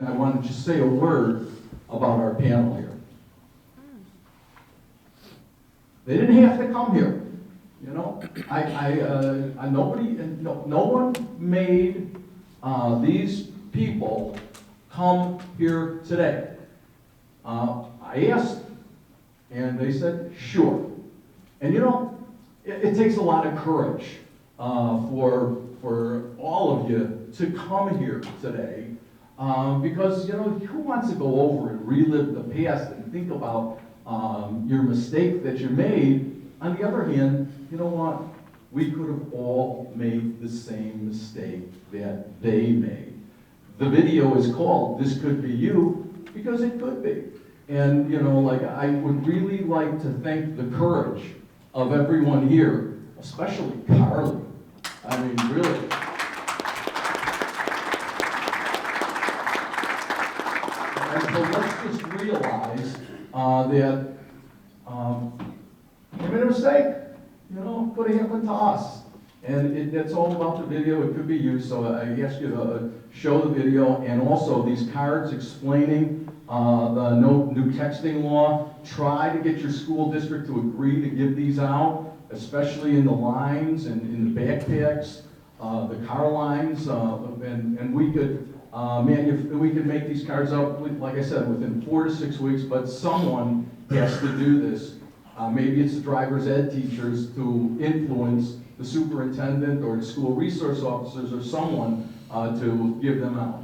I want to just say a word about our panel here. They didn't have to come here, you know. No one made these people come here today. I asked, and they said, sure. And you know, it takes a lot of courage for all of you to come here today, because you know, who wants to go over and relive the past and think about your mistake that you made? On the other hand, you know what? We could have all made the same mistake that they made. The video is called "This Could Be You" because it could be. And you know, like, I would really like to thank the courage of everyone here, especially Carly. I mean, really. And so let's just realize that we made a mistake. You know, could have happened to us. And it's all about the video. It could be you. So I ask you to show the video, and also these cards explaining the no new texting law. Try to get your school district to agree to give these out, especially in the lines and in the backpacks, the car lines, and we could we could make these cards up, like I said, within 4 to 6 weeks. But someone has to do this. Maybe it's the driver's ed teachers to influence the superintendent or the school resource officers or someone to give them out.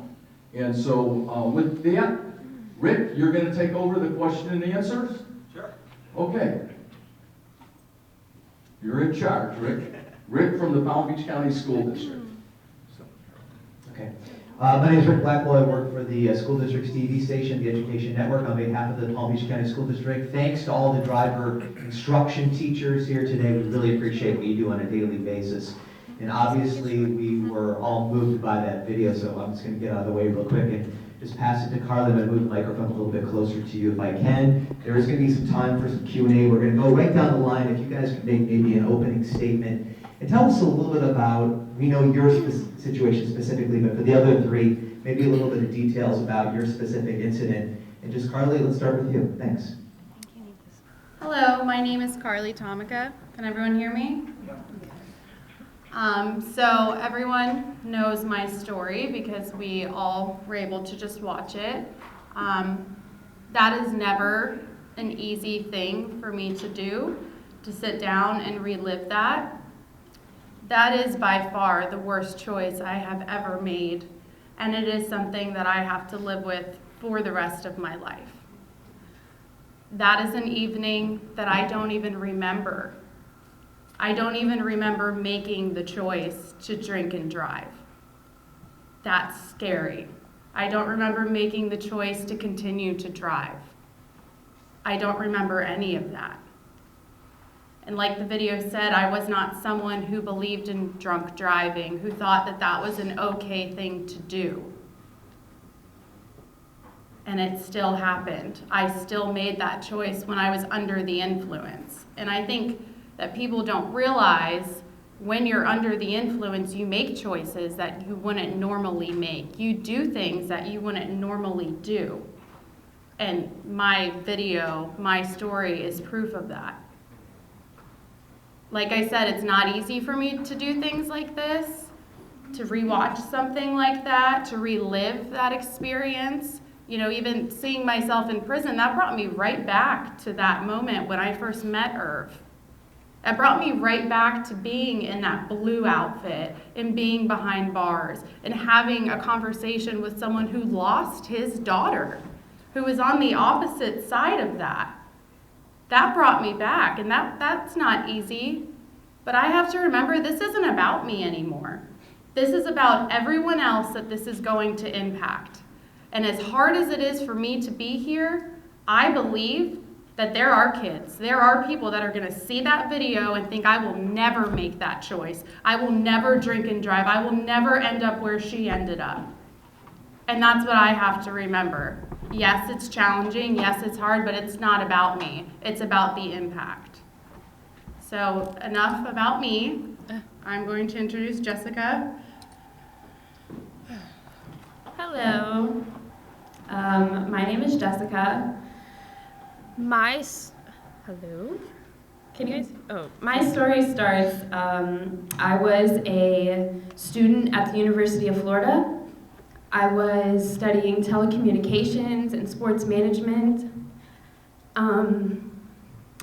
And so with that, Rick, you're going to take over the question and answers? Sure. Okay. You're in charge, Rick. Rick from the Palm Beach County School District. Okay. My name is Rick Blackwell. I work for the school district's TV station, the Education Network, on behalf of the Palm Beach County School District. Thanks to all the driver instruction teachers here today. We really appreciate what you do on a daily basis. And obviously, we were all moved by that video, so I'm just going to get out of the way real quick and just pass it to Carly. I'm going to move the microphone a little bit closer to you if I can. There is going to be some time for some Q&A. We're going to go right down the line. If you guys could make maybe an opening statement and tell us a little bit about, we know your situation specifically, but for the other three, maybe a little bit of details about your specific incident. And just Carly, let's start with you. Thanks. Hello, my name is Carly Tomica. Can everyone hear me? So everyone knows my story because we all were able to just watch it. That is never an easy thing for me to do, to sit down and relive that. That is by far the worst choice I have ever made, and it is something that I have to live with for the rest of my life. That is an evening that I don't even remember. I don't even remember making the choice to drink and drive. That's scary. I don't remember making the choice to continue to drive. I don't remember any of that. And like the video said, I was not someone who believed in drunk driving, who thought that that was an okay thing to do. And it still happened. I still made that choice when I was under the influence. And I think that people don't realize when you're under the influence, you make choices that you wouldn't normally make. You do things that you wouldn't normally do. And my video, my story is proof of that. Like I said, it's not easy for me to do things like this, to rewatch something like that, to relive that experience. You know, even seeing myself in prison, that brought me right back to that moment when I first met Irv. That brought me right back to being in that blue outfit and being behind bars and having a conversation with someone who lost his daughter, who was on the opposite side of that. That brought me back, and that's not easy. But I have to remember, this isn't about me anymore. This is about everyone else that this is going to impact. And as hard as it is for me to be here, I believe that there are kids, there are people that are gonna see that video and think, I will never make that choice. I will never drink and drive. I will never end up where she ended up. And that's what I have to remember. Yes, it's challenging. Yes, it's hard, but it's not about me. It's about the impact. So enough about me. I'm going to introduce Jessica. Hello. My name is Jessica. Hello? Can you guys? Oh, my story starts, I was a student at the University of Florida. I was studying telecommunications and sports management.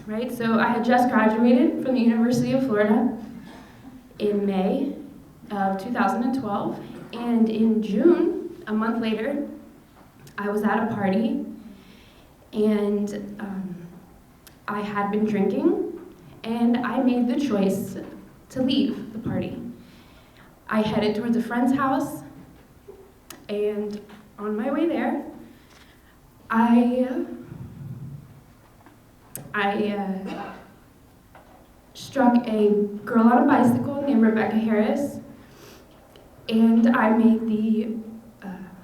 Right, so I had just graduated from the University of Florida in May of 2012, and in June, a month later, I was at a party, and I had been drinking, and I made the choice to leave the party. I headed towards a friend's house, and on my way there, I struck a girl on a bicycle named Rebecca Harris, and I made the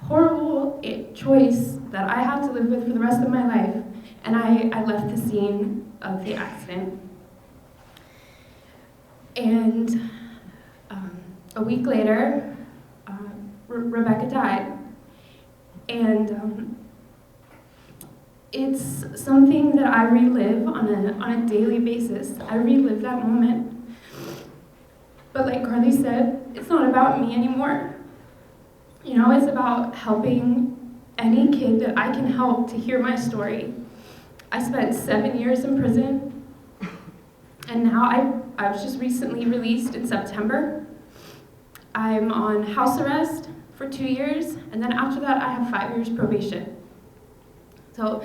horrible choice that I have to live with for the rest of my life, and I left the scene of the accident. And a week later, Rebecca died, and it's something that I relive on a daily basis. I relive that moment. But like Carly said, it's not about me anymore. You know, it's about helping any kid that I can help to hear my story. I spent 7 years in prison, and now I was just recently released in September. I'm on house arrest for 2 years, and then after that I have 5 years probation. So,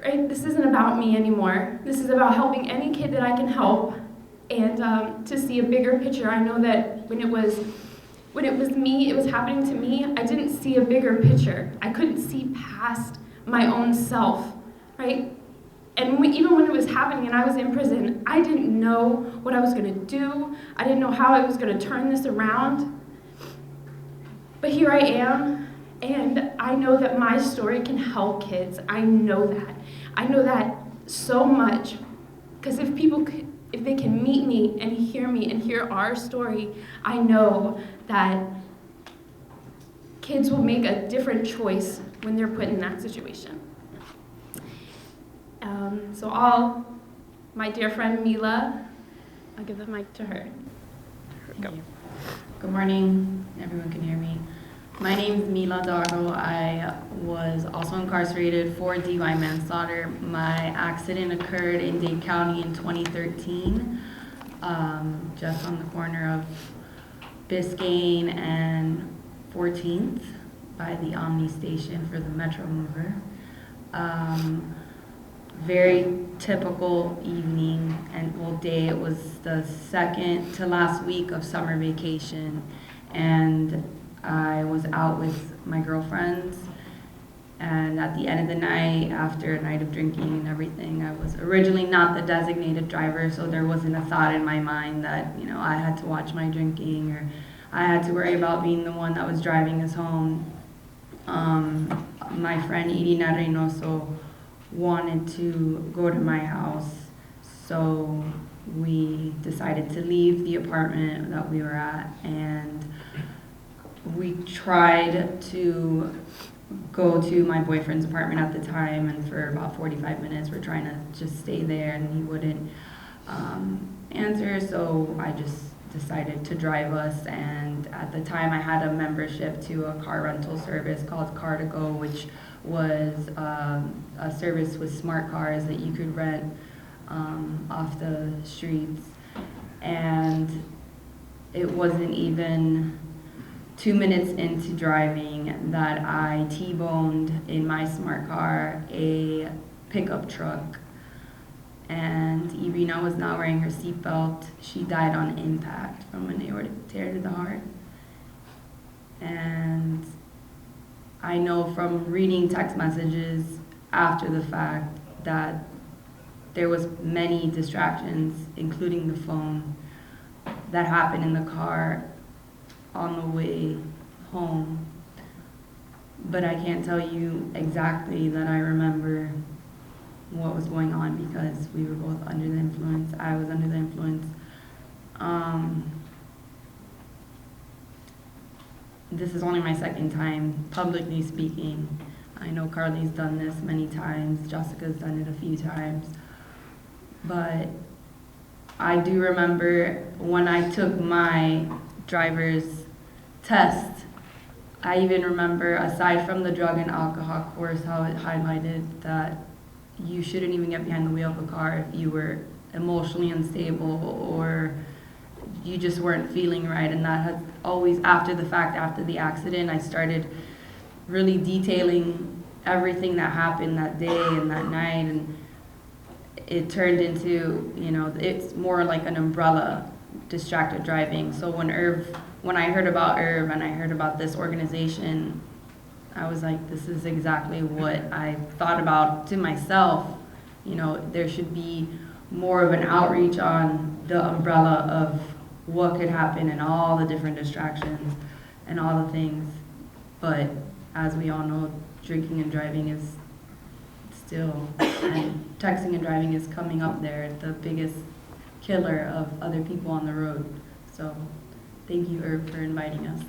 right, this isn't about me anymore. This is about helping any kid that I can help, and to see a bigger picture. I know that when it was me, it was happening to me, I didn't see a bigger picture. I couldn't see past my own self, right? And even when it was happening and I was in prison, I didn't know what I was going to do. I didn't know how I was going to turn this around. But here I am, and I know that my story can help kids. I know that. I know that so much. Because if they can meet me and hear our story, I know that kids will make a different choice when they're put in that situation. So my dear friend Mila, I'll give the mic to her. Thank you. Good morning, everyone can hear me. My name is Mila. I was also incarcerated for DUI manslaughter. My accident occurred in Dade County in 2013, just on the corner of Biscayne and 14th by the Omni station for the Metro Mover. Very typical evening and day. It was the second to last week of summer vacation, and I was out with my girlfriends, and at the end of the night, after a night of drinking and everything, I was originally not the designated driver, so there wasn't a thought in my mind that, you know, I had to watch my drinking or I had to worry about being the one that was driving us home. My friend Irina Reinoso wanted to go to my house, so we decided to leave the apartment that we were at, and we tried to go to my boyfriend's apartment at the time, and for about 45 minutes we're trying to just stay there, and he wouldn't answer, so I just decided to drive us. And at the time I had a membership to a car rental service called Car2Go, which was a service with smart cars that you could rent off the streets. And it wasn't even 2 minutes into driving that I T-boned in my smart car a pickup truck, and Irina was not wearing her seatbelt. She died on impact from an aortic tear to the heart. And I know from reading text messages after the fact that there was many distractions, including the phone, that happened in the car on the way home. But I can't tell you exactly that I remember what was going on because we were both under the influence. I was under the influence. this is only my second time publicly speaking. I know Carly's done this many times, Jessica's done it a few times, but I do remember when I took my driver's test, I even remember, aside from the drug and alcohol course, how it highlighted that you shouldn't even get behind the wheel of a car if you were emotionally unstable or you just weren't feeling right. And that has always, after the fact, after the accident, I started really detailing everything that happened that day and that night, and it turned into, you know, it's more like an umbrella, distracted driving. So when I heard about Irv and I heard about this organization, I was like, this is exactly what I thought about to myself. You know, there should be more of an outreach on the umbrella of what could happen and all the different distractions and all the things. But as we all know, drinking and driving is still, and texting and driving is coming up there, the biggest killer of other people on the road. So thank you, Irv, for inviting us.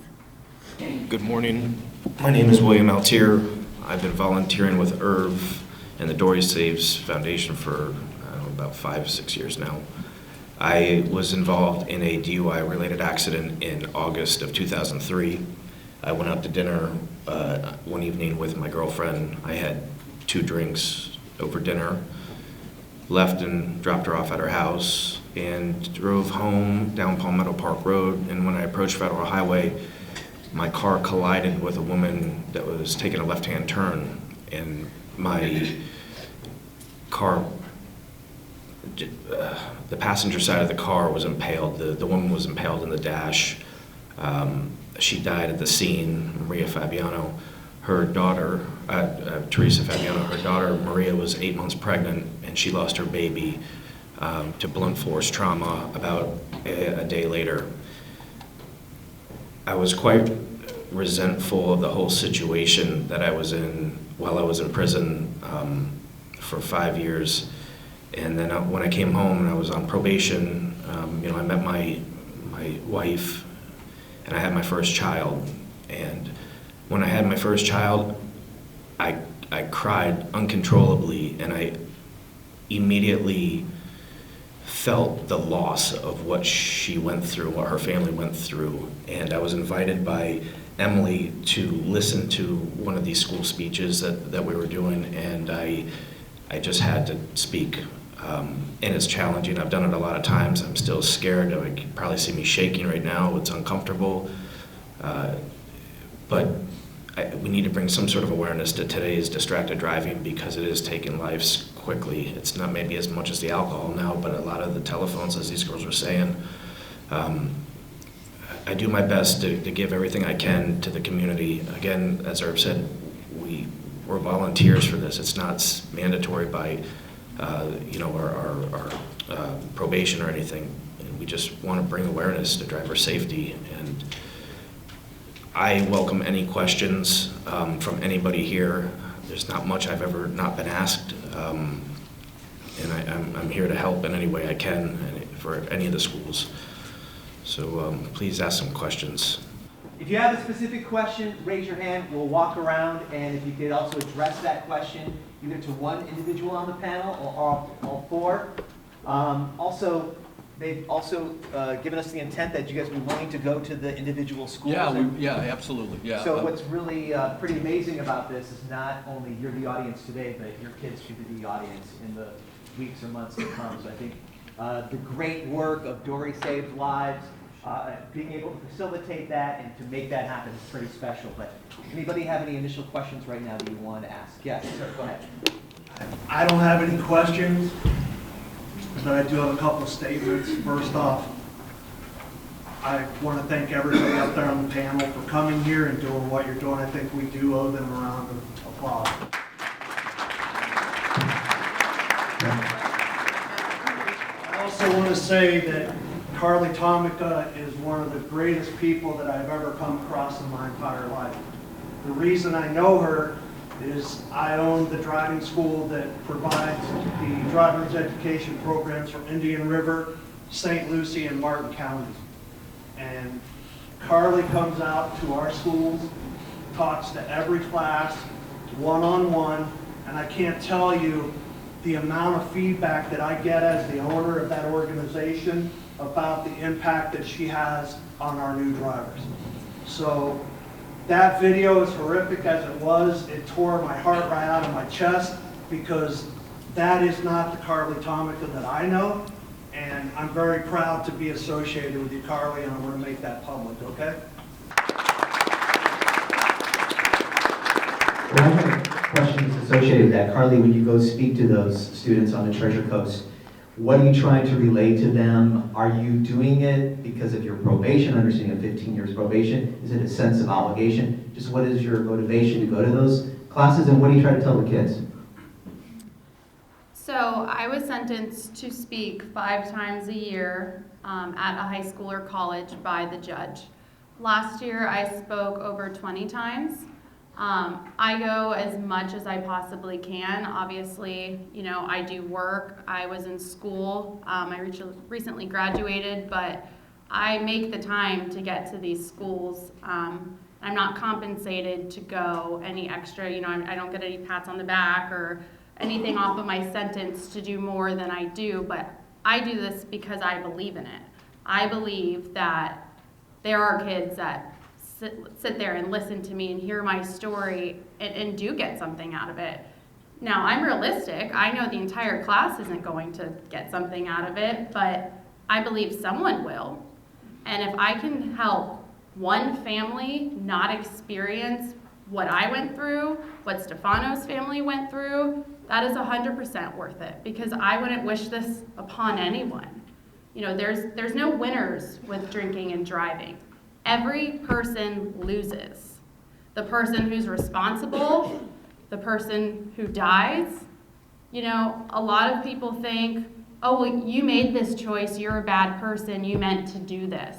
Good morning. My name is William Altier. I've been volunteering with Irv and the Dori Saves Foundation for about 5-6 years now. I was involved in a DUI-related accident in August of 2003. I went out to dinner one evening with my girlfriend. I had 2 drinks over dinner, left and dropped her off at her house, and drove home down Palmetto Park Road. And when I approached Federal Highway, my car collided with a woman that was taking a left-hand turn, and my car, the passenger side of the car was impaled. The woman was impaled in the dash. She died at the scene. Marie Fabiano, her daughter, Teresa Fabiano, her daughter Maria was 8 months pregnant, and she lost her baby to blunt force trauma about a day later. I was quite resentful of the whole situation that I was in while I was in prison for 5 years. And then when I came home and I was on probation, you know, I met my wife and I had my first child. And when I had my first child, I cried uncontrollably, and I immediately felt the loss of what she went through, what her family went through. And I was invited by Emily to listen to one of these school speeches that we were doing, and I just had to speak. And it's challenging. I've done it a lot of times. I'm still scared. You can probably see me shaking right now. It's uncomfortable. But we need to bring some sort of awareness to today's distracted driving, because it is taking lives quickly. It's not maybe as much as the alcohol now, but a lot of the telephones, as these girls were saying. I do my best to give everything I can to the community. Again, as Irv said, we're volunteers for this. It's not mandatory by you know, our probation or anything. And we just want to bring awareness to driver safety. And I welcome any questions from anybody here. There's not much I've ever not been asked, and I'm here to help in any way I can for any of the schools. So please ask some questions. If you have a specific question, raise your hand. We'll walk around, and if you could also address that question either to one individual on the panel or all 4. Also, they've also given us the intent that you guys would be willing to go to the individual schools. Yeah, absolutely. Yeah. So what's really pretty amazing about this is not only you're the audience today, but your kids should be the audience in the weeks or months to come. So I think the great work of Dori Saves Lives, being able to facilitate that and to make that happen is pretty special. But anybody have any initial questions right now that you want to ask? Yes, sir, go ahead. I don't have any questions, but I do have a couple of statements. First off, I want to thank everybody out there on the panel for coming here and doing what you're doing. I think we do owe them a round of applause. I also want to say that Carly Tomica is one of the greatest people that I've ever come across in my entire life. The reason I know her is I own the driving school that provides the driver's education programs for Indian River, St. Lucie, and Martin counties. And Carly comes out to our schools, talks to every class, one-on-one, and I can't tell you the amount of feedback that I get as the owner of that organization about the impact that she has on our new drivers. So that video, as horrific as it was, it tore my heart right out of my chest, because that is not the Carly Tomica that I know, and I'm very proud to be associated with you, Carly, and I want to make that public, okay? Well, I have questions associated with that. Carly, when you go speak to those students on the Treasure Coast, what are you trying to relay to them? Are you doing it because of your probation, understanding of 15 years probation? Is it a sense of obligation? Just what is your motivation to go to those classes, and what do you try to tell the kids? So I was sentenced to speak 5 times a year at a high school or college by the judge. Last year I spoke over 20 times. I go as much as I possibly can. Obviously, you know, I do work. I was in school. I recently graduated, but I make the time to get to these schools. I'm not compensated to go any extra. You know, I don't get any pats on the back or anything off of my sentence to do more than I do, but I do this because I believe in it. I believe that there are kids that sit there and listen to me and hear my story and do get something out of it. Now, I'm realistic. I know the entire class isn't going to get something out of it, but I believe someone will. And if I can help one family not experience what I went through, what Stefano's family went through, that is 100% worth it, because I wouldn't wish this upon anyone. You know, there's no winners with drinking and driving. Every person loses. The person who's responsible, the person who dies. You know, a lot of people think, oh, well, you made this choice, you're a bad person, you meant to do this.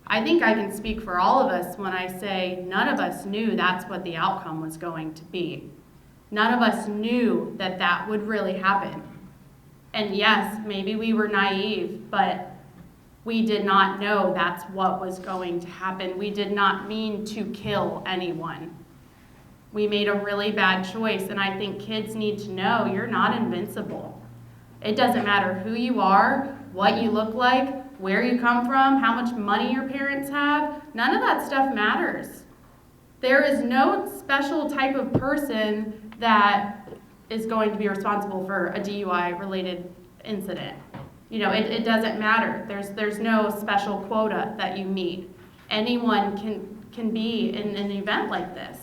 I think I can speak for all of us when I say none of us knew that's what the outcome was going to be. None of us knew that that would really happen. And yes, maybe we were naive, but we did not know that's what was going to happen. We did not mean to kill anyone. We made a really bad choice, and I think kids need to know you're not invincible. It doesn't matter who you are, what you look like, where you come from, how much money your parents have. None of that stuff matters. There is no special type of person that is going to be responsible for a DUI-related incident. You know, it doesn't matter. There's no special quota that you meet. Anyone can be in an event like this.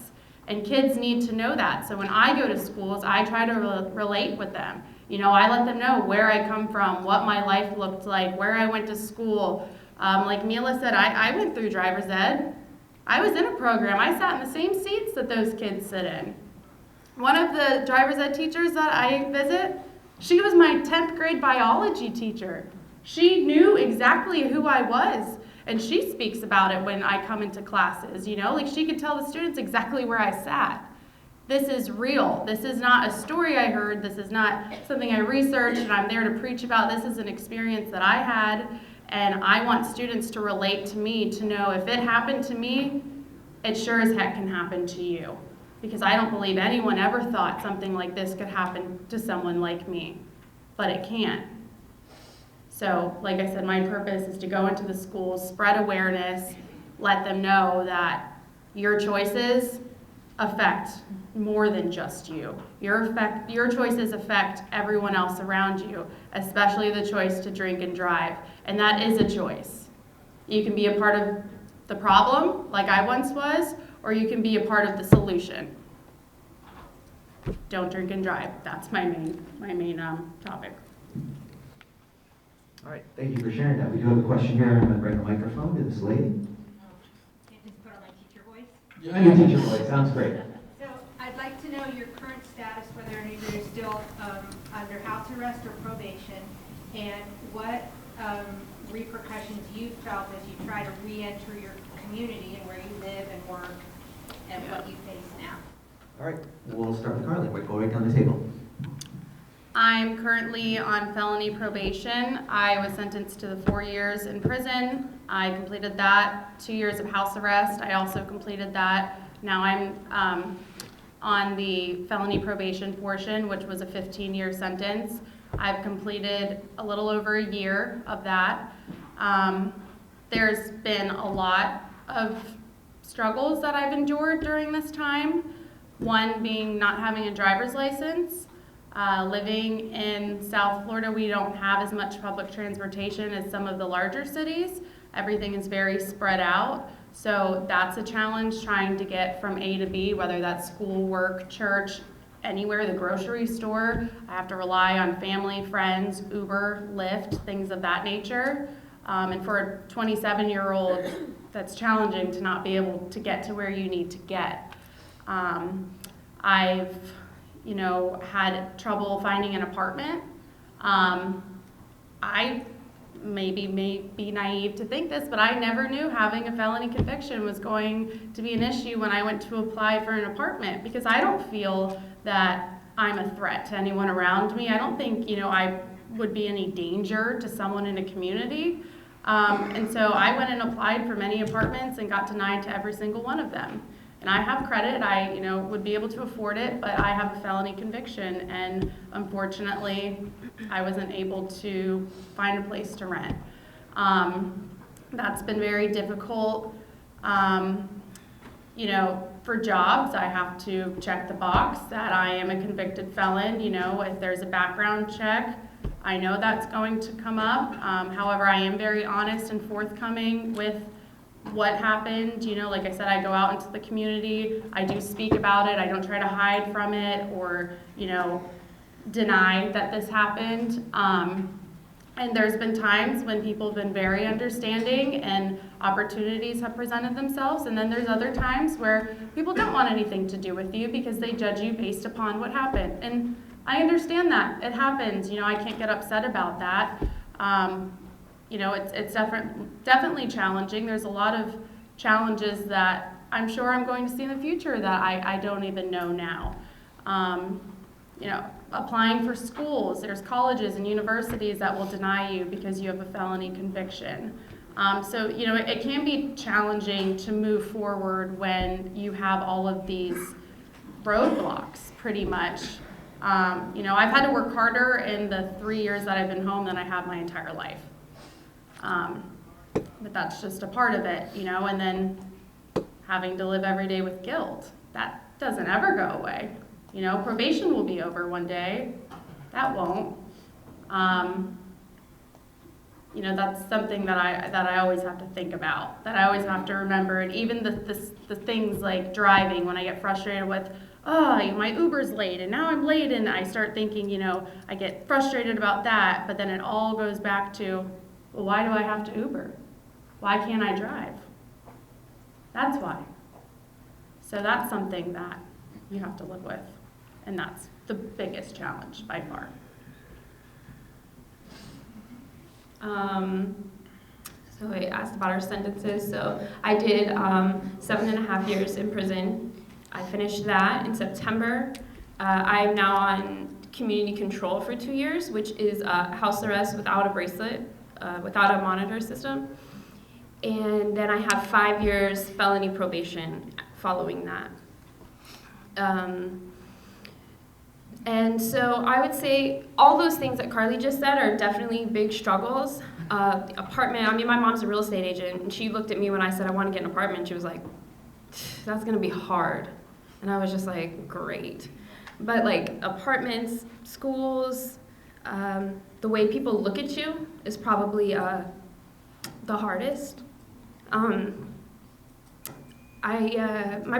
And kids need to know that. So when I go to schools, I try to relate with them. You know, I let them know where I come from, what my life looked like, where I went to school. Like Mila said, I went through driver's ed. I was in a program. I sat in the same seats that those kids sit in. One of the driver's ed teachers that I visit, she was my 10th grade biology teacher. She knew exactly who I was, and she speaks about it when I come into classes, you know? Like, she could tell the students exactly where I sat. This is real. This is not a story I heard. This is not something I researched and I'm there to preach about. This is an experience that I had, and I want students to relate to me, to know if it happened to me, it sure as heck can happen to you. Because I don't believe anyone ever thought something like this could happen to someone like me, but it can. So, like I said, my purpose is to go into the schools, spread awareness, let them know that your choices affect more than just you. Your choices affect everyone else around you, especially the choice to drink and drive, and that is a choice. You can be a part of the problem, like I once was, or you can be a part of the solution. Don't drink and drive. That's my main topic. All right, thank you for sharing that. We do have a question here. I'm going to bring the microphone to this lady. Can't just put on my teacher voice? Yeah, your teacher voice, sounds great. So I'd like to know your current status, whether or not you're still under house arrest or probation, and what repercussions you felt as you try to re-enter your community and where you live and work, and what you face now. All right, we'll start with Carly. We'll go right down the table. I'm currently on felony probation. I was sentenced to the 4 years in prison. I completed that, 2 years of house arrest. I also completed that. Now I'm on the felony probation portion, which was a 15-year sentence. I've completed a little over a year of that. There's been a lot of struggles that I've endured during this time. One being not having a driver's license. Living in South Florida, we don't have as much public transportation as some of the larger cities. Everything is very spread out. So that's a challenge, trying to get from A to B, whether that's school, work, church, anywhere, the grocery store. I have to rely on family, friends, Uber, Lyft, things of that nature. And for a 27-year-old, that's challenging to not be able to get to where you need to get. I've, had trouble finding an apartment. I may be naive to think this, but I never knew having a felony conviction was going to be an issue when I went to apply for an apartment, because I don't feel that I'm a threat to anyone around me. I don't think, I would be any danger to someone in a community. And so I went and applied for many apartments and got denied to every single one of them. And I have credit, I would be able to afford it, but I have a felony conviction, and unfortunately, I wasn't able to find a place to rent. That's been very difficult. For jobs, I have to check the box that I am a convicted felon. If there's a background check, I know that's going to come up. However, I am very honest and forthcoming with what happened. Like I said, I go out into the community, I do speak about it, I don't try to hide from it or, deny that this happened. And there's been times when people have been very understanding and opportunities have presented themselves, and then there's other times where people don't want anything to do with you because they judge you based upon what happened. And I understand that, it happens, I can't get upset about that. It's definitely challenging. There's a lot of challenges that I'm sure I'm going to see in the future that I don't even know now. Applying for schools, there's colleges and universities that will deny you because you have a felony conviction. It can be challenging to move forward when you have all of these roadblocks, pretty much. I've had to work harder in the 3 years that I've been home than I have my entire life. But that's just a part of it, and then having to live every day with guilt. That doesn't ever go away. Probation will be over one day. That won't. That's something that I always have to think about, that I always have to remember. And even the things like driving, when I get frustrated with, my Uber's late and now I'm late, and I start thinking, I get frustrated about that, but then it all goes back to, well, why do I have to Uber? Why can't I drive? That's why. So that's something that you have to live with, and that's the biggest challenge by far. So I asked about our sentences. So I did 7.5 years in prison. I finished that in September. I'm now on community control for 2 years, which is house arrest without a bracelet, without a monitor system. And then I have 5 years felony probation following that. And so I would say all those things that Carly just said are definitely big struggles. The apartment, my mom's a real estate agent, and she looked at me when I said I want to get an apartment. She was like, that's going to be hard. And I was just like, great. But like apartments, schools, the way people look at you is probably the hardest. My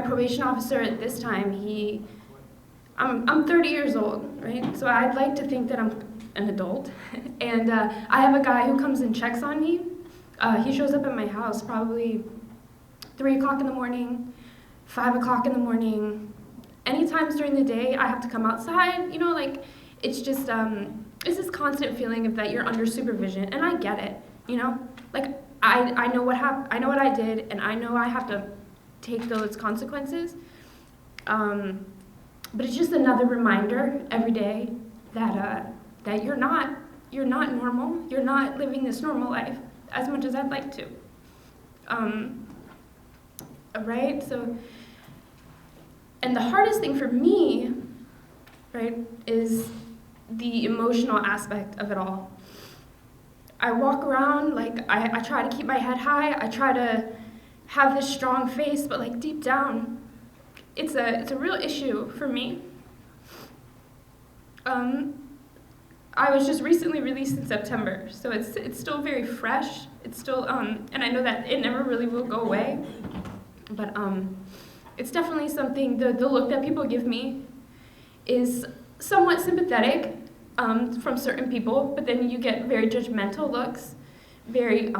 probation officer at this time, I'm 30 years old, right? So I'd like to think that I'm an adult. And I have a guy who comes and checks on me. He shows up at my house probably 3 o'clock in the morning, 5 o'clock in the morning. Any times during the day, I have to come outside, it's just, it's this constant feeling of that you're under supervision, and I get it, I know what I know what I did, and I know I have to take those consequences. But it's just another reminder every day that you're not normal. You're not living this normal life as much as I'd like to. Right? So, and the hardest thing for me, right, is the emotional aspect of it all. I walk around, like, I try to keep my head high, I try to have this strong face, but like deep down, it's a real issue for me. I was just recently released in September, so it's still very fresh. It's still, and I know that it never really will go away, but it's definitely something, the look that people give me is somewhat sympathetic from certain people, but then you get very judgmental looks, very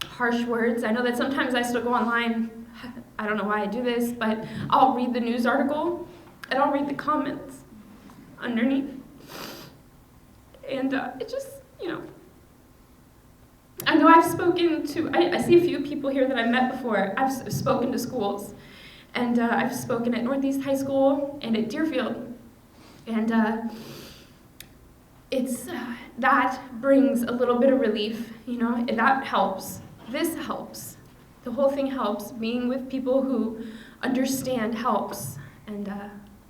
harsh words. I know that sometimes I still go online, I don't know why I do this, but I'll read the news article and I'll read the comments underneath. And it just, you know, I know I've spoken to, I see a few people here that I've met before. I've spoken to schools, and I've spoken at Northeast High School and at Deerfield. And it's, that brings a little bit of relief, you know, and that helps. This helps. The whole thing helps. Being with people who understand helps. And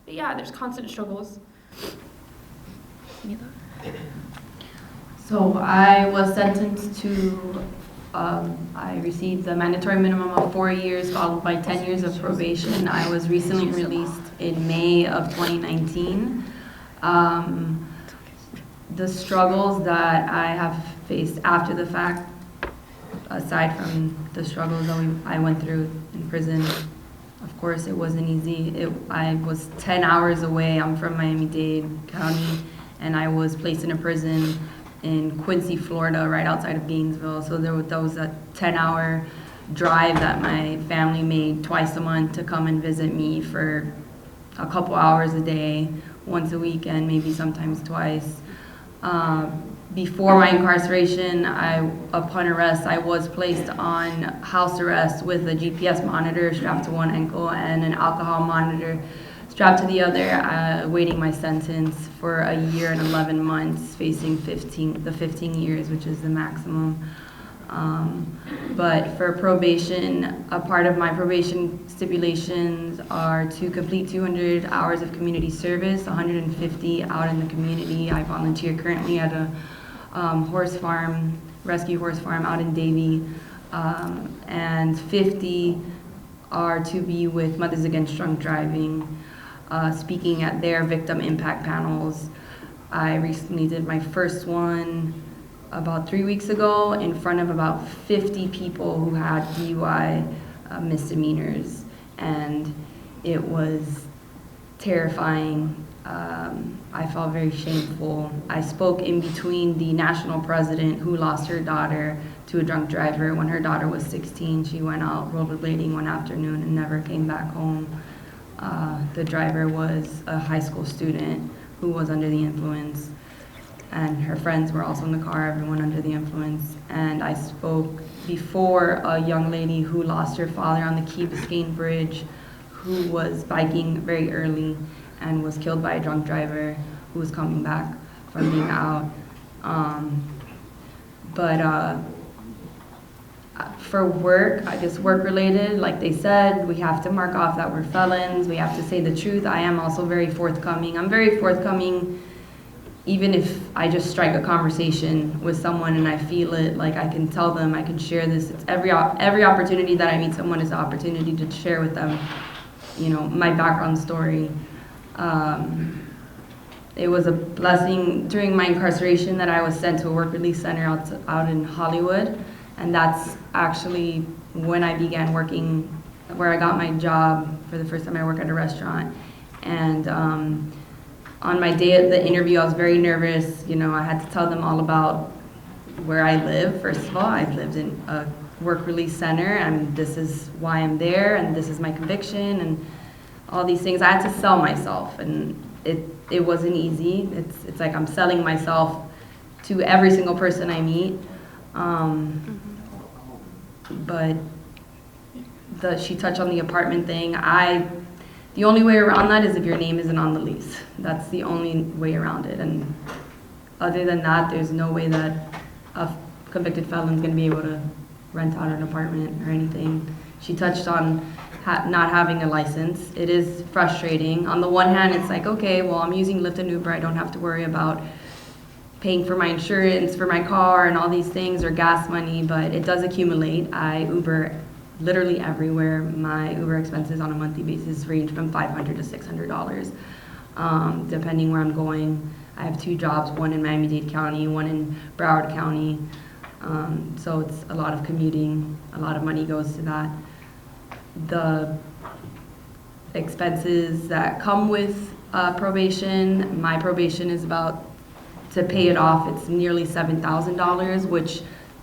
but yeah, there's constant struggles. Mila? So I was sentenced to, I received the mandatory minimum of 4 years followed by 10 years of probation. I was recently released in May of 2019. The struggles that I have faced after the fact, aside from the struggles that I went through in prison, of course it wasn't easy. I was 10 hours away. I'm from Miami-Dade County, and I was placed in a prison in Quincy, Florida, right outside of Gainesville. So that was a 10-hour drive that my family made twice a month to come and visit me for a couple hours a day, once a weekend, maybe sometimes twice. Before my incarceration, upon arrest, I was placed on house arrest with a GPS monitor strapped to one ankle and an alcohol monitor strapped to the other, awaiting my sentence for a year and 11 months, facing 15 years, which is the maximum. But for probation, a part of my probation stipulations are to complete 200 hours of community service, 150 out in the community. I volunteer currently at a horse farm, rescue horse farm out in Davie, and 50 are to be with Mothers Against Drunk Driving, speaking at their victim impact panels. I recently did my first one about 3 weeks ago in front of about 50 people who had DUI misdemeanors, and it was terrifying. I felt very shameful. I spoke in between the national president who lost her daughter to a drunk driver. When her daughter was 16, she went out rollerblading one afternoon and never came back home. The driver was a high school student who was under the influence, and her friends were also in the car, everyone under the influence. And I spoke before a young lady who lost her father on the Key Biscayne Bridge, who was biking very early and was killed by a drunk driver who was coming back from being out. For work, I guess work-related, like they said, we have to mark off that we're felons, we have to say the truth. I am also very forthcoming. I'm very forthcoming even if I just strike a conversation with someone and I feel it, like I can tell them, I can share this. It's every opportunity that I meet someone is an opportunity to share with them, you know, my background story. It was a blessing during my incarceration that I was sent to a work release center out in Hollywood, and that's actually when I began working, where I got my job for the first time. I worked at a restaurant, and on my day of the interview, I was very nervous. You know, I had to tell them all about where I live. First of all, I've lived in a work release center, and this is why I'm there, and this is my conviction, and all these things. I had to sell myself, and it wasn't easy. It's like I'm selling myself to every single person I meet. But she touched on the apartment thing. The only way around that is if your name isn't on the lease. That's the only way around it. And other than that, there's no way that a convicted felon is going to be able to rent out an apartment or anything. She touched on not having a license. It is frustrating. On the one hand, it's like, okay, well, I'm using Lyft and Uber. I don't have to worry about paying for my insurance for my car and all these things, or gas money, but it does accumulate. I Uber literally everywhere. My Uber expenses on a monthly basis range from $500 to $600, depending where I'm going. I have 2 jobs, one in Miami-Dade County, one in Broward County. So it's a lot of commuting, a lot of money goes to that. The expenses that come with probation, my probation is about, to pay it off, it's nearly $7,000, which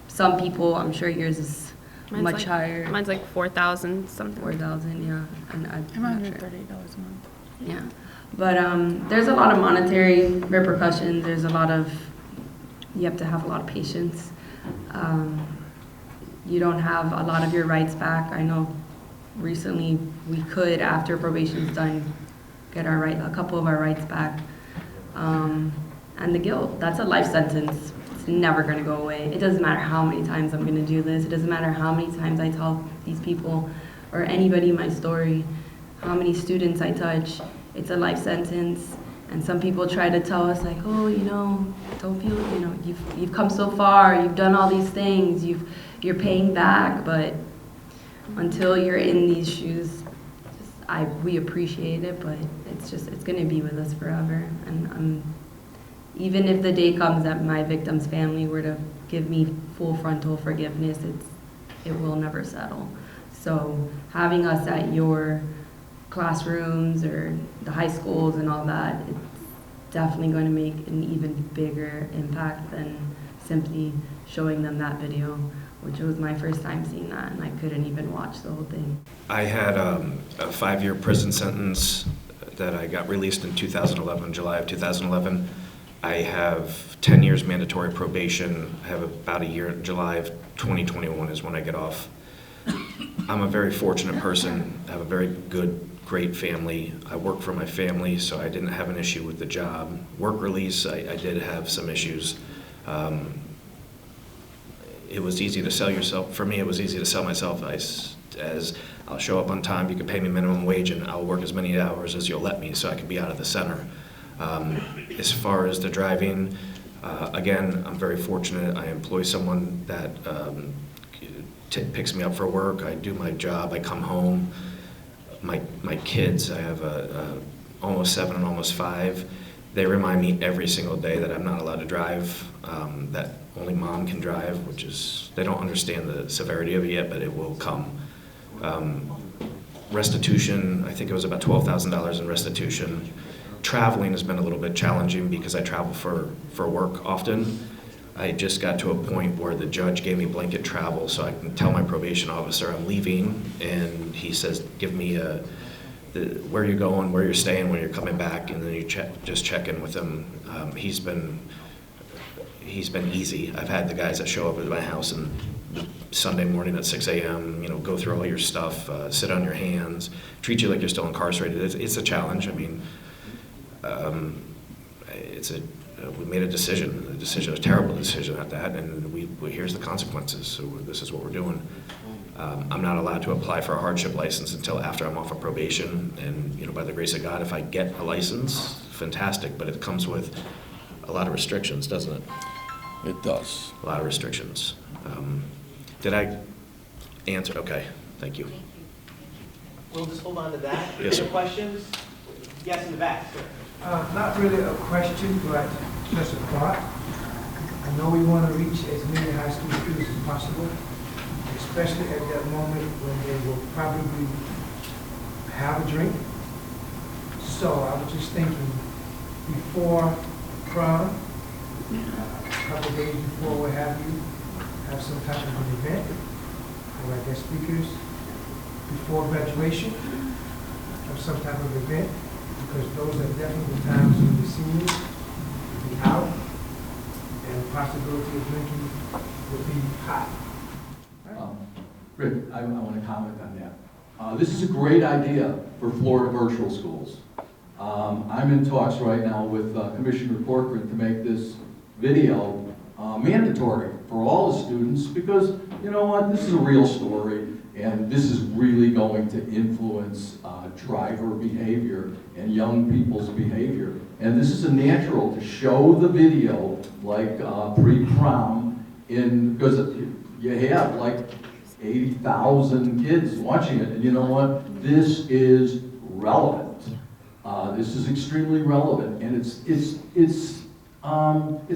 some people, I'm sure yours is much higher. Mine's like 4,000 something. 4,000, yeah. And I'm $138 a month. Yeah, but there's a lot of monetary repercussions. There's a lot of, you have to have a lot of patience. You don't have a lot of your rights back. I know recently we could, after probation's done, get a couple of our rights back. And the guilt, that's a life sentence. It's never gonna go away. It doesn't matter how many times I'm gonna do this. It doesn't matter how many times I tell these people or anybody my story, how many students I touch. It's a life sentence. And some people try to tell us like, oh, don't feel, you've come so far, you've done all these things, you're paying back, but until you're in these shoes, we appreciate it, but it's gonna be with us forever. And even if the day comes that my victim's family were to give me full frontal forgiveness, it will never settle. So having us at your classrooms or the high schools and all that, it's definitely going to make an even bigger impact than simply showing them that video, which was my first time seeing that, and I couldn't even watch the whole thing. I had a 5-year prison sentence that I got released in 2011, July of 2011. I have 10 years mandatory probation. I have about a year, July of 2021 is when I get off. I'm a very fortunate person. I have a very great family. I work for my family, so I didn't have an issue with the job. Work release, I did have some issues. It was easy to sell yourself. For me, it was easy to sell myself as I'll show up on time, you can pay me minimum wage, and I'll work as many hours as you'll let me so I can be out of the center. As far as the driving, again, I'm very fortunate. I employ someone that picks me up for work. I do my job. I come home. My kids, I have almost 7 and almost 5. They remind me every single day that I'm not allowed to drive, that only mom can drive, which is, they don't understand the severity of it yet, but it will come. Restitution, I think it was about $12,000 in restitution. Traveling has been a little bit challenging because I travel for work often. I just got to a point where the judge gave me blanket travel so I can tell my probation officer I'm leaving, and he says, give me where you're going, where you're staying, when you're coming back, and then you just check in with him. He's been easy. I've had the guys that show up at my house and Sunday morning at 6 a.m., go through all your stuff, sit on your hands, treat you like you're still incarcerated. It's a challenge. I mean, we made a decision, a terrible decision at that, and here's the consequences, so this is what we're doing. I'm not allowed to apply for a hardship license until after I'm off of probation, and by the grace of God, if I get a license, fantastic, but it comes with a lot of restrictions, doesn't it? It does. A lot of restrictions. Did I answer? Okay, thank you. We'll just hold on to that. Yes, sir. Any questions? Yes, in the back, sir. Not really a question, but just a thought. I know we want to reach as many high school students as possible, especially at that moment when they will probably have a drink. So I was just thinking, before prom, a couple days before, what have you, have some type of an event, or I guess speakers, before graduation, have some type of event, because those are definitely times when the seniors will be out, and the possibility of drinking will be high. Rick, I want to comment on that. This is a great idea for Florida virtual schools. I'm in talks right now with Commissioner Corcoran to make this video mandatory for all the students, because you know what, this is a real story, and this is really going to influence driver behavior and young people's behavior. And this is a natural to show the video like pre-prom because you have like 80,000 kids watching it, and you know what? This is relevant. This is extremely relevant, and it's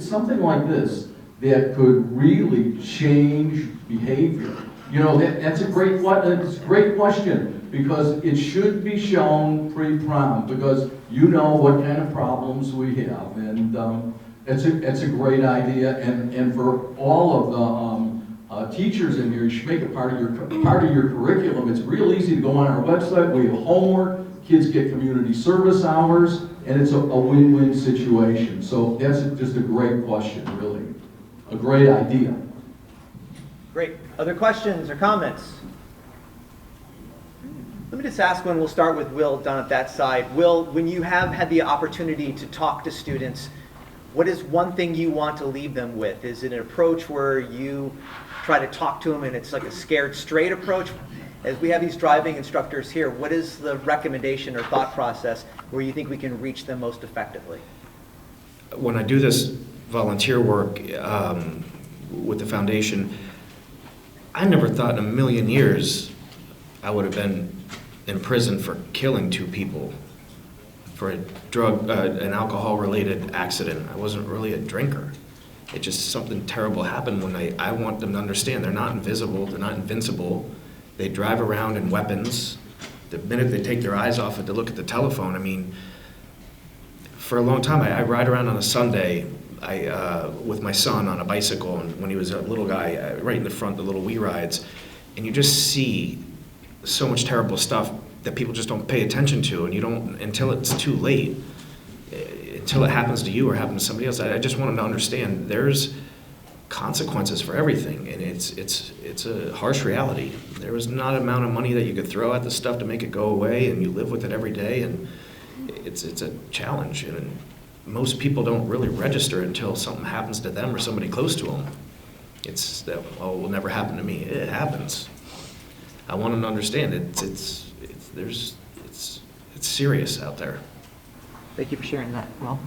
something like this that could really change behavior. You know, that's a great question, because it should be shown pre-prom, because you know what kind of problems we have, and it's a great idea, and for all of the teachers in here, you should make it part of your curriculum. It's real easy to go on our website. We have homework. Kids get community service hours, and it's a win-win situation. So that's just a great question, really. A great idea. Great. Other questions or comments? Let me just ask one. We'll start with Will down at that side. Will, when you have had the opportunity to talk to students, what is one thing you want to leave them with? Is it an approach where you try to talk to them and it's like a scared straight approach? As we have these driving instructors here, what is the recommendation or thought process where you think we can reach them most effectively? When I do this volunteer work with the foundation, I never thought in a million years I would have been in prison for killing 2 people for a an alcohol-related accident. I wasn't really a drinker. It just, something terrible happened when I want them to understand they're not invisible, they're not invincible. They drive around in weapons. The minute they take their eyes off it to look at the telephone, I mean, for a long time, I ride around on a Sunday with my son on a bicycle, and when he was a little guy, right in the front, the little wee rides, and you just see so much terrible stuff that people just don't pay attention to, and you don't, until it's too late, until it happens to you or happens to somebody else. I just want them to understand there's consequences for everything, and it's a harsh reality. There was not an amount of money that you could throw at the stuff to make it go away, and you live with it every day, and it's a challenge, and most people don't really register until something happens to them or somebody close to them. It's that, oh, it will never happen to me. It happens. I want them to understand it's serious out there. Thank you for sharing that, Will.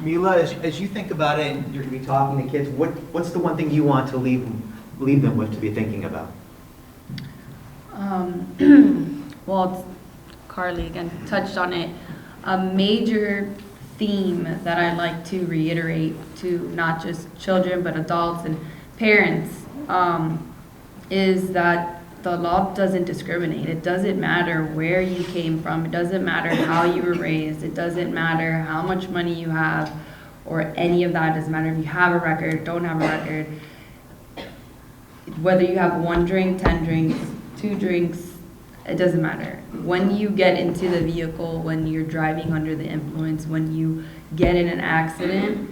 Mila, as you think about it, and you're going to be talking to kids, what's the one thing you want to leave them with to be thinking about? Well, Carly again touched on it. A major theme that I like to reiterate to not just children but adults and parents is that the law doesn't discriminate. It doesn't matter where you came from. It doesn't matter how you were raised. It doesn't matter how much money you have or any of that. It doesn't matter if you have a record, don't have a record. Whether you have 1 drink, 10 drinks, 2 drinks, it doesn't matter. When you get into the vehicle, when you're driving under the influence, when you get in an accident,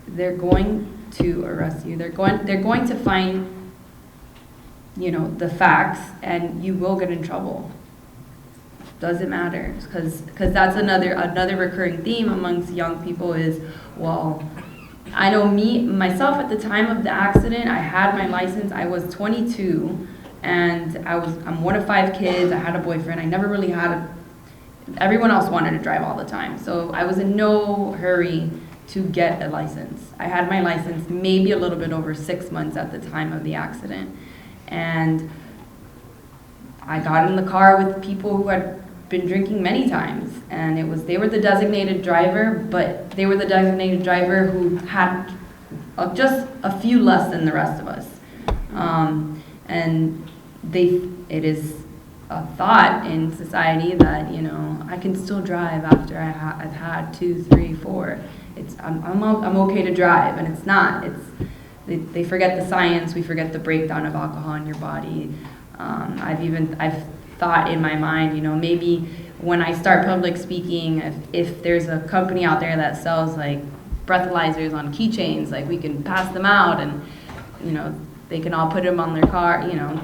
they're going to arrest you. They're going to find, you know, the facts, and you will get in trouble. Doesn't matter, because that's another recurring theme amongst young people is, well, I know myself at the time of the accident, I had my license, I was 22, and I'm one of 5 kids, I had a boyfriend, I never really everyone else wanted to drive all the time, so I was in no hurry to get a license. I had my license maybe a little bit over 6 months at the time of the accident. And I got in the car with people who had been drinking many times, and they were the designated driver, but they were the designated driver who had just a few less than the rest of us. And it is a thought in society that, you know, I can still drive after I've had 2, 3, 4. I'm okay to drive, and it's not. They forget the science. We forget the breakdown of alcohol in your body. I've thought in my mind, you know, maybe when I start public speaking, if there's a company out there that sells like breathalyzers on keychains, like we can pass them out, and you know, they can all put them on their car, you know,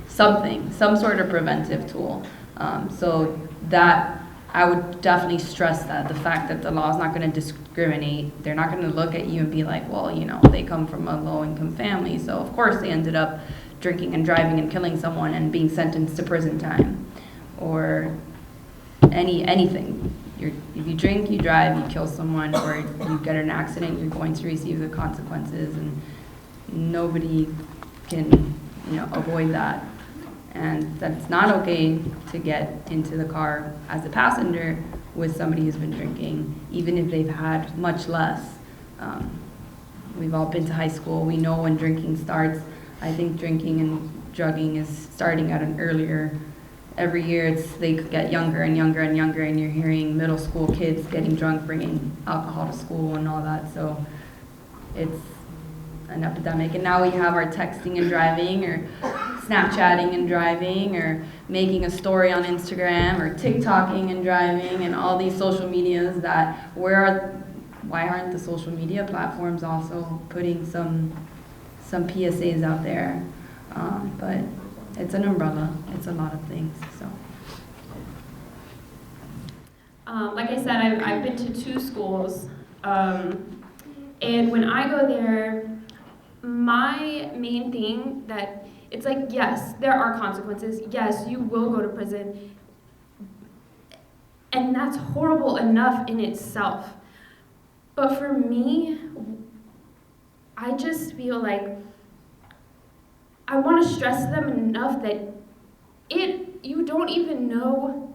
some sort of preventive tool. So that I would definitely stress that, the fact that the law is not going to discriminate. They're not going to look at you and be like, well, you know, they come from a low-income family, so of course they ended up drinking and driving and killing someone and being sentenced to prison time. Or anything. If you drink, you drive, you kill someone, or you get in an accident, you're going to receive the consequences, and nobody can, you know, avoid that. And that's not okay to get into the car as a passenger with somebody who's been drinking, even if they've had much less. We've all been to high school. We know when drinking starts. I think drinking and drugging is starting at an earlier. Every year they get younger and younger and younger, and you're hearing middle school kids getting drunk, bringing alcohol to school and all that. So it's an epidemic. And now we have our texting and driving, or Snapchatting and driving, or making a story on Instagram, or TikToking and driving, and all these social medias that why aren't the social media platforms also putting some PSAs out there? But it's an umbrella. It's a lot of things. So, like I said, I've been to 2 schools, and when I go there, my main thing that it's like, yes, there are consequences. Yes, you will go to prison, and that's horrible enough in itself. But for me, I just feel like I want to stress to them enough that you don't even know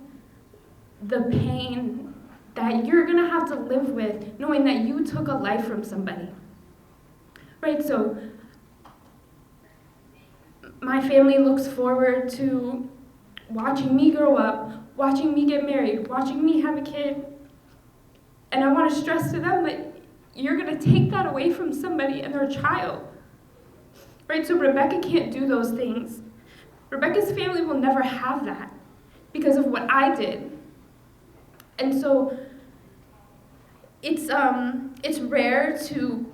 the pain that you're going to have to live with, knowing that you took a life from somebody. Right, so my family looks forward to watching me grow up, watching me get married, watching me have a kid. And I want to stress to them that you're going to take that away from somebody and their child. Right, so Rebecca can't do those things. Rebecca's family will never have that because of what I did. And so it's rare to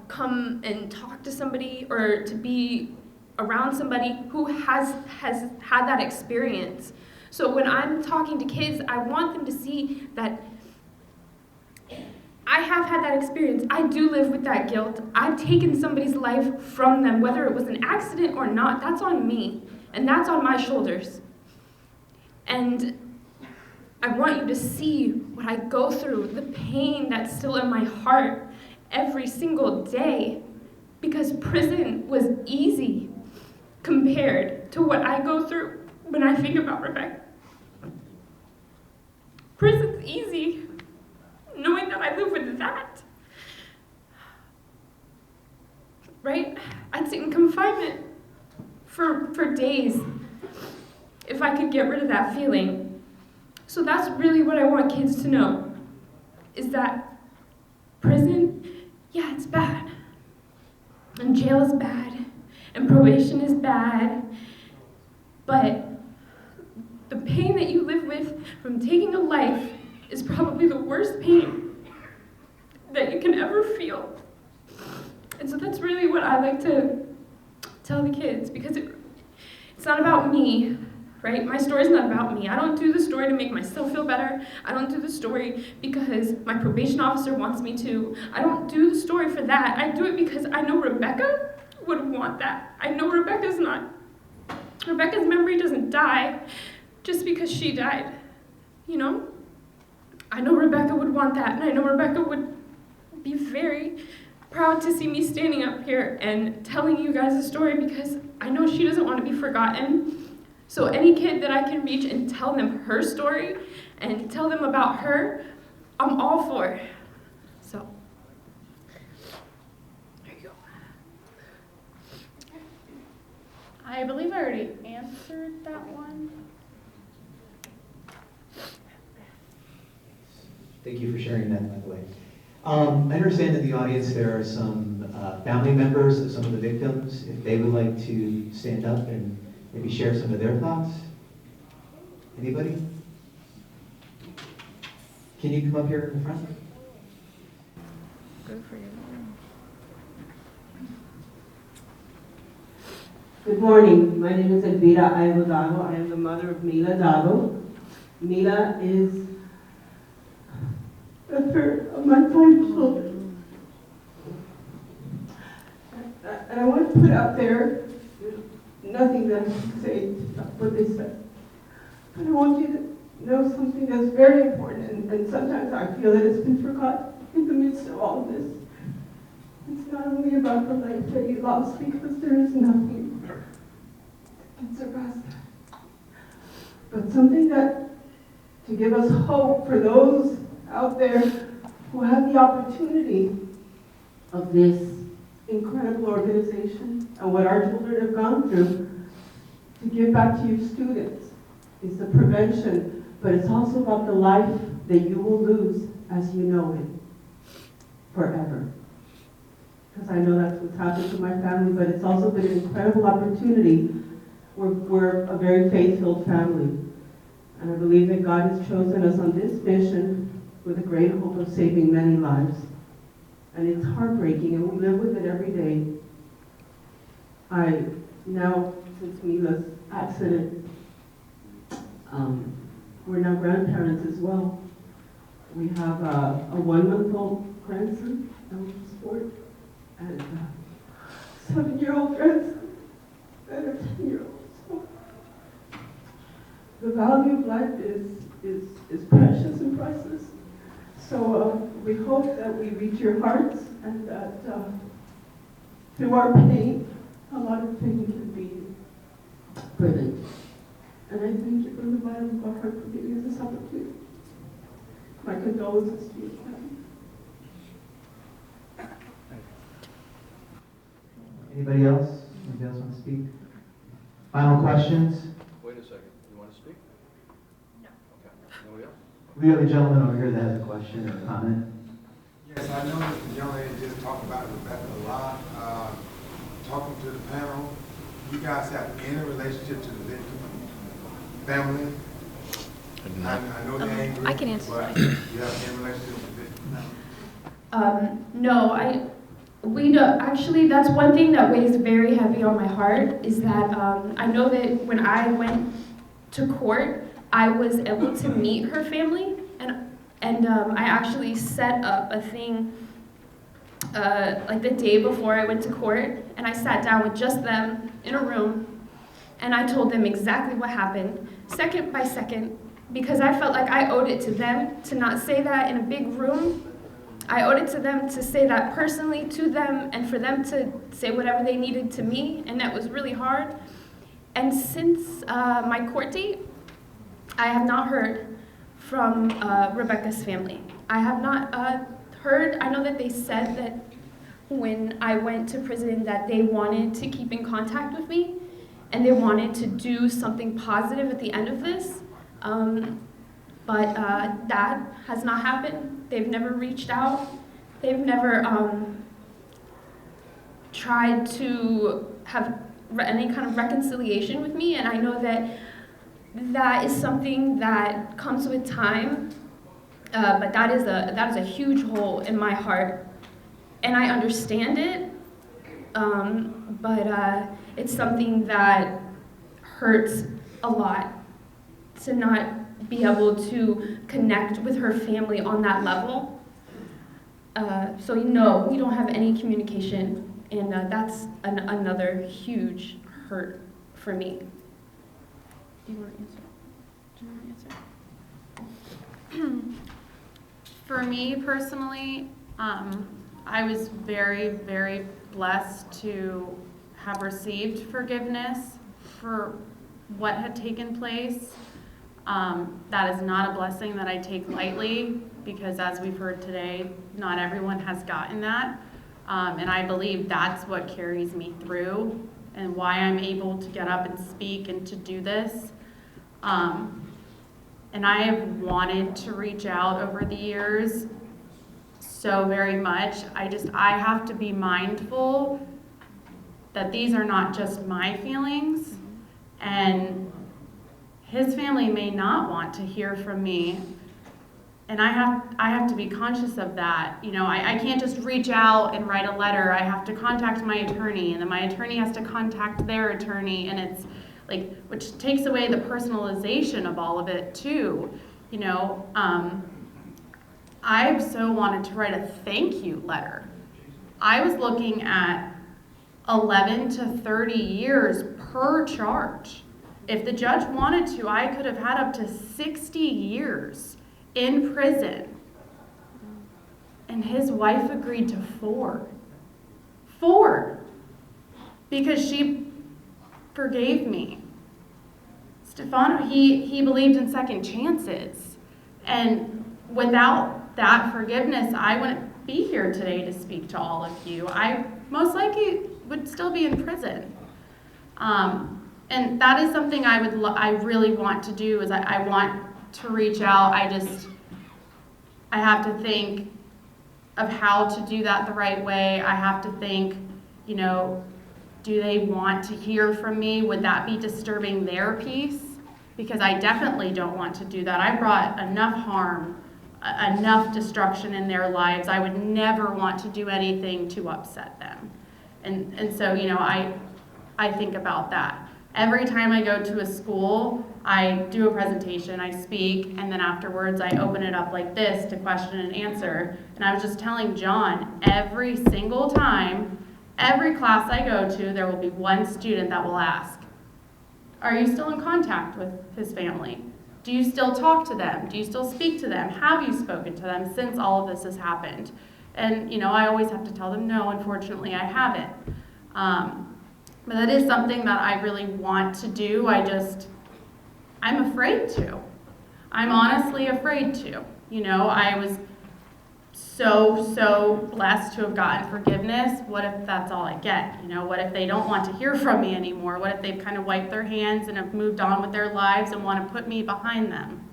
come and talk to somebody or to be around somebody who has had that experience. So when I'm talking to kids, I want them to see that I have had that experience. I do live with that guilt. I've taken somebody's life from them, whether it was an accident or not. That's on me, and that's on my shoulders. And I want you to see what I go through, the pain that's still in my heart every single day, because prison was easy compared to what I go through when I think about Rebecca. Prison's easy, knowing that I live with that. Right? I'd sit in confinement for days if I could get rid of that feeling. So that's really what I want kids to know, is that prison, yeah, it's bad. And jail is bad. And probation is bad. But the pain that you live with from taking a life is probably the worst pain that you can ever feel. And so that's really what I like to tell the kids, because it's not about me, right? My story's not about me. I don't do the story to make myself feel better. I don't do the story because my probation officer wants me to. I don't do the story for that. I do it because I know Rebecca would want that. I know Rebecca's memory doesn't die just because she died, you know? I know Rebecca would want that, and I know Rebecca would be very proud to see me standing up here and telling you guys a story, because I know she doesn't want to be forgotten. So any kid that I can reach and tell them her story and tell them about her, I'm all for. So, there you go. I believe I already answered that one. Thank you for sharing that, by the way. I understand in the audience there are some family members of some of the victims. If they would like to stand up and maybe share some of their thoughts. Anybody? Can you come up here in the front? Good for you. Good morning. My name is Elvira Dago. I am the mother of Mila Dago. Mila is mother of my 5 children. And I want to put out there, nothing that I can say about what they said. But I want you to know something that's very important, and sometimes I feel that it's been forgotten in the midst of all of this. It's not only about the life that you lost, because there is nothing that can surpass that. But something that, to give us hope for those out there who have the opportunity of this incredible organization and what our children have gone through, to give back to your students, is the prevention, but it's also about the life that you will lose as you know it forever. Because I know that's what's happened to my family, but it's also been an incredible opportunity. We're a very faith-filled family. And I believe that God has chosen us on this mission with a great hope of saving many lives. And it's heartbreaking, and we live with it every day. I now, since Mila's accident, we're now grandparents as well. We have a 1-month-old grandson, sport, and a 7-year-old grandson, and a 10-year-old. So the value of life is precious and priceless. So we hope that we reach your hearts, and that through our pain, a lot of pain can be prevented. And I thank you from the bottom of my heart for giving us this opportunity. My condolences to your family. Anybody else? Anybody else want to speak? Final questions? Wait a second, you want to speak? No. Okay, nobody else? We have a gentleman over here that has a question or a comment. Yes, I noticed the young lady just talked about Rebecca a lot. Talking to the panel, you guys have any relationship to the victim family? I know they're angry. I can answer but that. you have any relationship with the victim family? No, we don't. Actually, that's one thing that weighs very heavy on my heart, is that I know that when I went to court, I was able to meet her family, and I actually set up a thing like the day before I went to court, and I sat down with just them in a room, and I told them exactly what happened, second by second, because I felt like I owed it to them to not say that in a big room. I owed it to them to say that personally to them, and for them to say whatever they needed to me, and that was really hard. And since my court date, I have not heard from Rebecca's family. I have not heard. I know that they said that when I went to prison that they wanted to keep in contact with me, and they wanted to do something positive at the end of this. But that has not happened. They've never reached out. They've never tried to have any kind of reconciliation with me, and I know that that is something that comes with time, but that is a huge hole in my heart, and I understand it, but it's something that hurts a lot to not be able to connect with her family on that level. So no, we don't have any communication, and that's another huge hurt for me. Do you want to answer? For me personally, I was very, very blessed to have received forgiveness for what had taken place. That is not a blessing that I take lightly, because as we've heard today, not everyone has gotten that. And I believe that's what carries me through and why I'm able to get up and speak and to do this. And I have wanted to reach out over the years so very much. I have to be mindful that these are not just my feelings, and his family may not want to hear from me, and I have to be conscious of that. You know, I can't just reach out and write a letter. I have to contact my attorney, and then my attorney has to contact their attorney, and it's like, which takes away the personalization of all of it too. You know, I so wanted to write a thank you letter. I was looking at 11 to 30 years per charge. If the judge wanted to, I could have had up to 60 years in prison. And his wife agreed to 4. 4! Because she forgave me. Stefano, he believed in second chances. And without that forgiveness, I wouldn't be here today to speak to all of you. I most likely would still be in prison. And that is something I really want to do, is I want to reach out. I have to think of how to do that the right way. I have to think, you know, do they want to hear from me? Would that be disturbing their peace? Because I definitely don't want to do that. I brought enough harm, enough destruction in their lives. I would never want to do anything to upset them. And so, you know, I think about that. Every time I go to a school, I do a presentation, I speak, and then afterwards I open it up like this to question and answer. And I was just telling John, every single time, every class I go to, there will be one student that will ask, are you still in contact with his family? Do you still talk to them? Do you still speak to them? Have you spoken to them since all of this has happened? And, you know, I always have to tell them, no, unfortunately, I haven't. But that is something that I really want to do. I'm afraid to. I'm honestly afraid to. You know, I was so blessed to have gotten forgiveness. What if that's all I get? You know, what if they don't want to hear from me anymore? What if they've kind of wiped their hands and have moved on with their lives and want to put me behind them?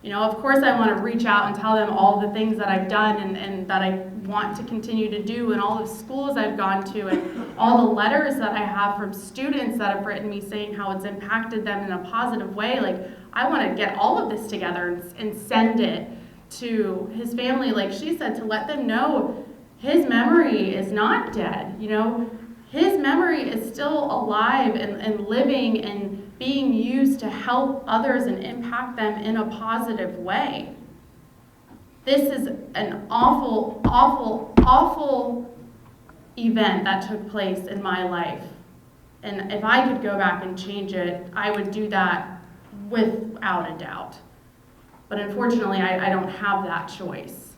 You know, of course I want to reach out and tell them all the things that I've done and that I want to continue to do, and all the schools I've gone to, and all the letters that I have from students that have written me saying how it's impacted them in a positive way. Like, I want to get all of this together and send it to his family, like she said, to let them know his memory is not dead. You know, his memory is still alive and living and being used to help others and impact them in a positive way. This is an awful, awful, awful event that took place in my life. And if I could go back and change it, I would do that without a doubt. But unfortunately, I don't have that choice.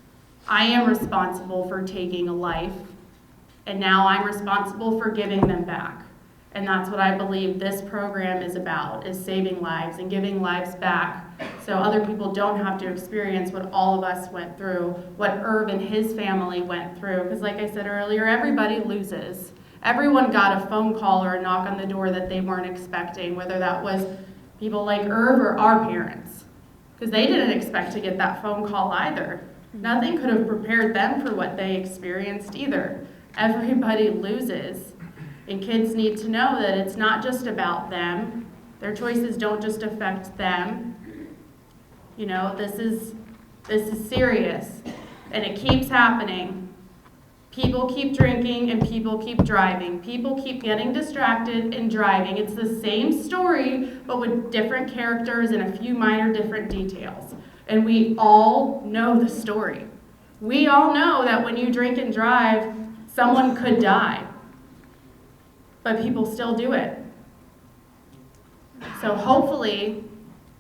I am responsible for taking a life, and now I'm responsible for giving them back. And that's what I believe this program is about, is saving lives and giving lives back so other people don't have to experience what all of us went through, what Irv and his family went through. Because like I said earlier, everybody loses. Everyone got a phone call or a knock on the door that they weren't expecting, whether that was people like Irv or our parents. Because they didn't expect to get that phone call either. Nothing could have prepared them for what they experienced either. Everybody loses. And kids need to know that it's not just about them. Their choices don't just affect them. You know, this is serious. And it keeps happening. People keep drinking and people keep driving. People keep getting distracted and driving. It's the same story, but with different characters and a few minor different details. And we all know the story. We all know that when you drink and drive, someone could die. But people still do it. So hopefully,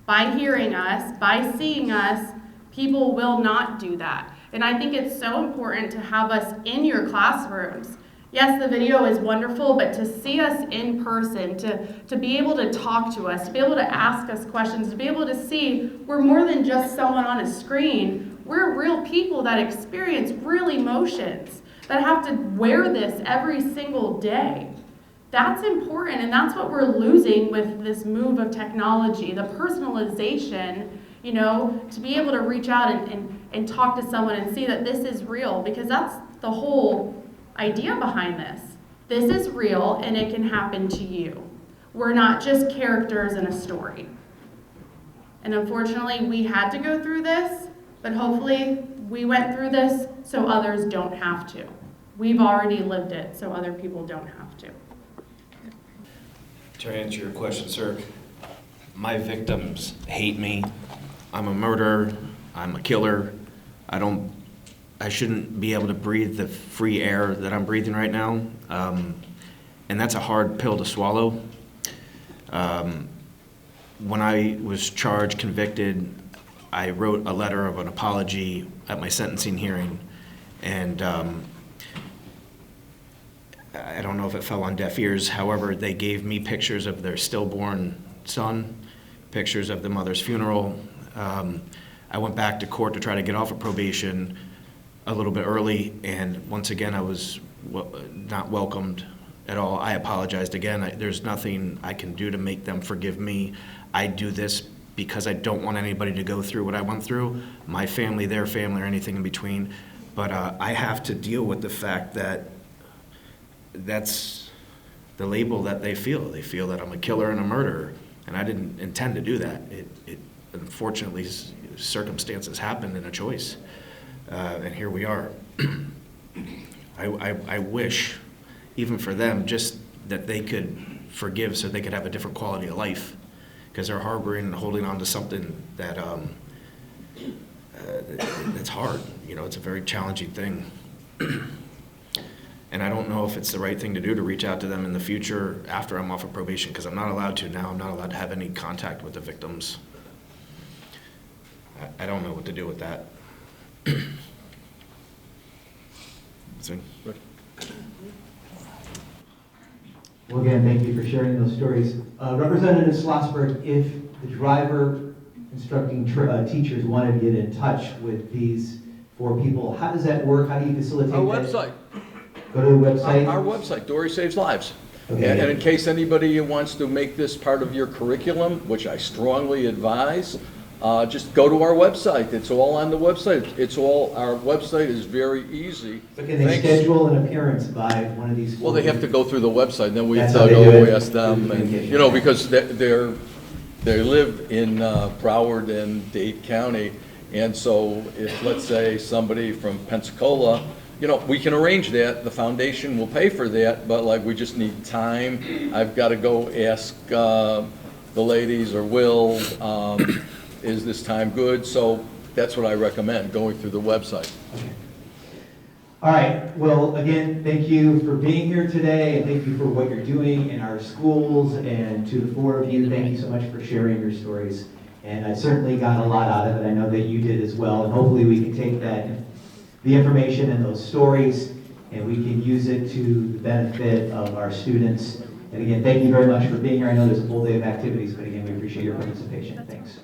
by hearing us, by seeing us, people will not do that. And I think it's so important to have us in your classrooms. Yes, the video is wonderful, but to see us in person, to be able to talk to us, to be able to ask us questions, to be able to see we're more than just someone on a screen. We're real people that experience real emotions, that have to wear this every single day. That's important, and that's what we're losing with this move of technology, the personalization, you know, to be able to reach out and talk to someone and see that this is real, because that's the whole idea behind this. This is real, and it can happen to you. We're not just characters in a story. And unfortunately, we had to go through this, but hopefully we went through this so others don't have to. We've already lived it, so other people don't have to. To answer your question, sir, my victims hate me. I'm a murderer. I'm a killer. I shouldn't be able to breathe the free air that I'm breathing right now. And that's a hard pill to swallow. When I was charged, convicted, I wrote a letter of an apology at my sentencing hearing, and I don't know if it fell on deaf ears. However, they gave me pictures of their stillborn son, pictures of the mother's funeral. I went back to court to try to get off of probation a little bit early, and once again, I was not welcomed at all. I apologized again. There's nothing I can do to make them forgive me. I do this because I don't want anybody to go through what I went through, my family, their family, or anything in between. But I have to deal with the fact that that's the label that they feel. They feel that I'm a killer and a murderer, and I didn't intend to do that. It unfortunately, circumstances happened in a choice, and here we are. I wish, even for them, just that they could forgive so they could have a different quality of life, because they're harboring and holding on to something that it's hard. You know, it's a very challenging thing. And I don't know if it's the right thing to do to reach out to them in the future after I'm off of probation, because I'm not allowed to now. I'm not allowed to have any contact with the victims. I don't know what to do with that. See? Well, again, thank you for sharing those stories. Representative Schlossberg, if the driver instructing teachers wanted to get in touch with these 4 people, how does that work? How do you facilitate Our that? website. Go to the website. Our website, Dori Saves Lives. Okay. And in case anybody wants to make this part of your curriculum, which I strongly advise, just go to our website. It's all on the website. Our website is very easy. So can they schedule an appearance by one of these 4 Well, they have to go through the website, then we That's have how to they do go it? ask them, and, you know, because they live in Broward and Dade County, and so if, let's say, somebody from Pensacola, you know, we can arrange that, the foundation will pay for that, but like, we just need time. I've got to go ask the ladies, or Will, is this time good? So that's what I recommend, going through the website. Okay. All right. Well, again, thank you for being here today, and thank you for what you're doing in our schools. And to the 4 of you, thank you so much for sharing your stories. And I certainly got a lot out of it. I know that you did as well. And hopefully we can take the information and those stories, and we can use it to the benefit of our students. And again, thank you very much for being here. I know there's a full day of activities, but again, we appreciate your participation. Thanks.